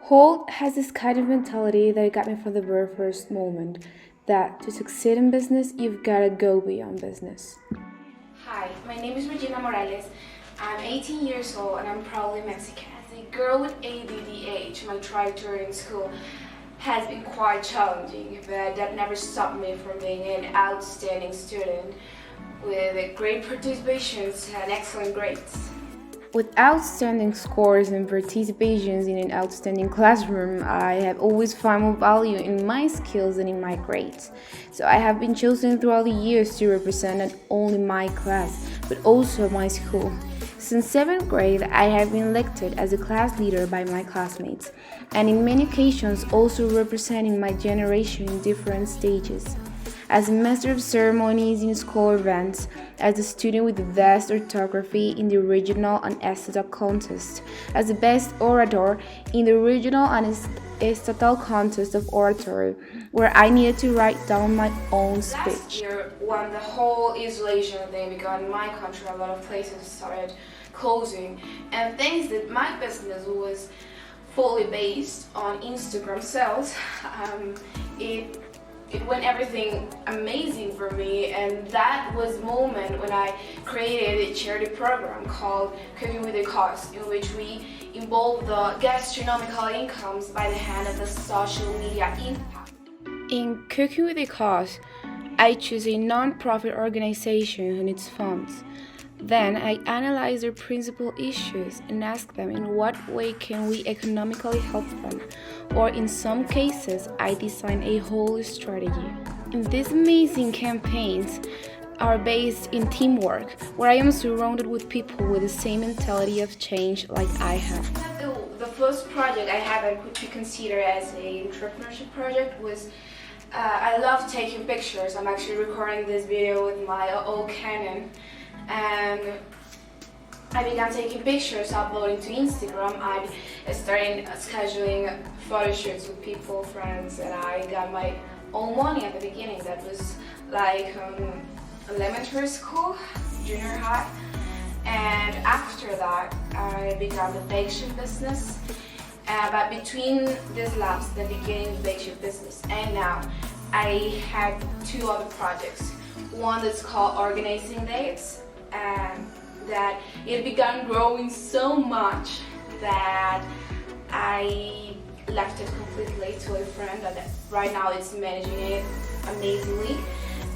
HULT has this kind of mentality that got me from the very first moment that to succeed in business, you've got to go beyond business. Hi, my name is Regina Morales. I'm 18 years old and I'm proudly Mexican. As a girl with ADDH, my trajectory in school has been quite challenging, but that never stopped me from being an outstanding student with great participations and excellent grades. With outstanding scores and participations in an outstanding classroom, I have always found more value in my skills than in my grades. So I have been chosen throughout the years to represent not only my class, but also my school. Since 7th grade, I have been elected as a class leader by my classmates, and in many occasions also representing my generation in different stages. As a master of ceremonies in school events, as a student with the best orthography in the regional and estatal contest, as the best orator in the regional and estatal contest of oratory, where I needed to write down my own speech. Last year, when the whole isolation thing began in my country, a lot of places started closing, and thanks that my business was fully based on Instagram sales, it went everything amazing for me, and that was the moment when I created a charity program called Cooking with a Cause, in which we involve the gastronomical incomes by the hand of the social media impact. In Cooking with a Cause, I choose a non-profit organization and its funds. Then I analyze their principal issues and ask them in what way can we economically help them, or in some cases I design a whole strategy. And these amazing campaigns are based in teamwork, where I am surrounded with people with the same mentality of change like I have. The first project I had that could be considered as an entrepreneurship project was I love taking pictures. I'm actually recording this video with my old Canon. And I began taking pictures, uploading to Instagram. I started scheduling photo shoots with people, friends, and I got my own money at the beginning. That was like elementary school, junior high. And after that, I began the bake shop business. But between these labs, the beginning of the bake shop business and now, I had two other projects. One that's called Organizing Dates, and that it began growing so much that I left it completely to a friend that right now is managing it amazingly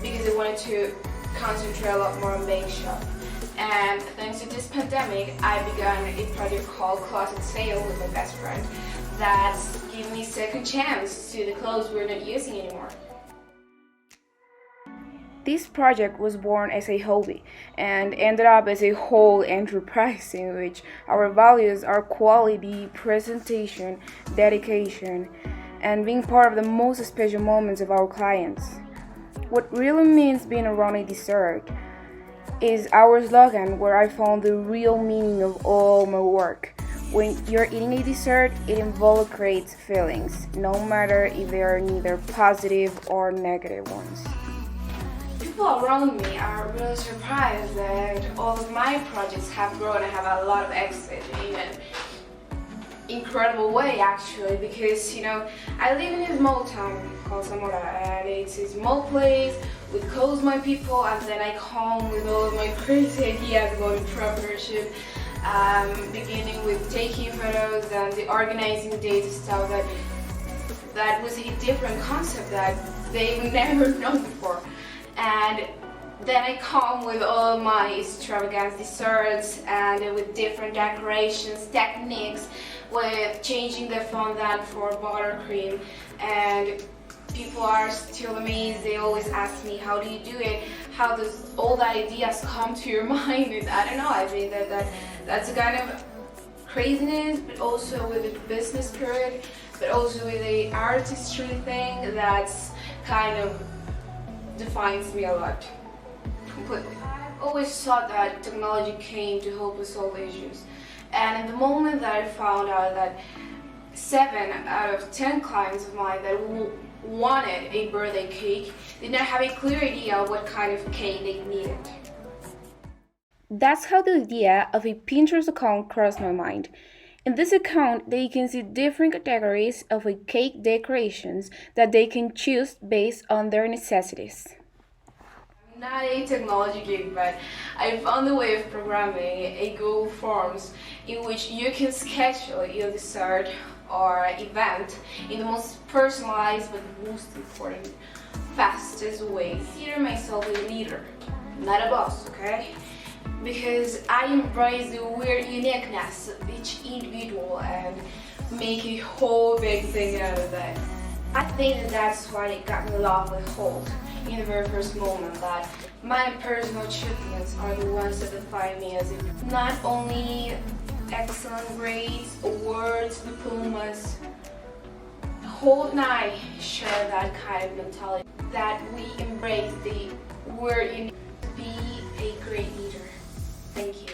because I wanted to concentrate a lot more on bake shop. And thanks to this pandemic, I began a project called Closet Sale with my best friend that's giving me second chance to the clothes we're not using anymore. This project was born as a hobby and ended up as a whole enterprise in which our values are quality, presentation, dedication, and being part of the most special moments of our clients. What really means being around a dessert is our slogan, where I found the real meaning of all my work. When you're eating a dessert, it involucrates feelings, no matter if they are neither positive or negative ones. People around me are really surprised that all of my projects have grown and have a lot of exit in an incredible way actually, because I live in a small town called Zamora, and it's a small place with close my people, and then I come with all of my crazy ideas about entrepreneurship, beginning with taking photos and the organizing data stuff that was a different concept that they've never known before. And then I come with all my extravagant desserts and with different decorations, techniques, with changing the fondant for buttercream, and people are still amazed. They always ask me, how do you do it? How does all the ideas come to your mind? And I don't know, I think that's a kind of craziness, but also with the business spirit, but also with the artistry thing that's kind of defines me a lot, completely. I've always thought that technology came to help us solve issues, and in the moment that I found out that 7 out of 10 clients of mine that wanted a birthday cake did not have a clear idea of what kind of cake they needed. That's how the idea of a Pinterest account crossed my mind. In this account, they can see different categories of a cake decorations that they can choose based on their necessities. I'm not a technology geek, but I found a way of programming a Google Forms in which you can schedule your dessert or event in the most personalized but most important, fastest way. I consider myself a leader, not a boss, okay? Because I embrace the weird uniqueness of each individual and make a whole big thing out of it. I think that's why it got me in love with HULT in the very first moment, that my personal achievements are the ones that define me as a not only excellent grades, awards, diplomas. HULT and I share that kind of mentality, that we embrace the word you need to be a great leader. Thank you.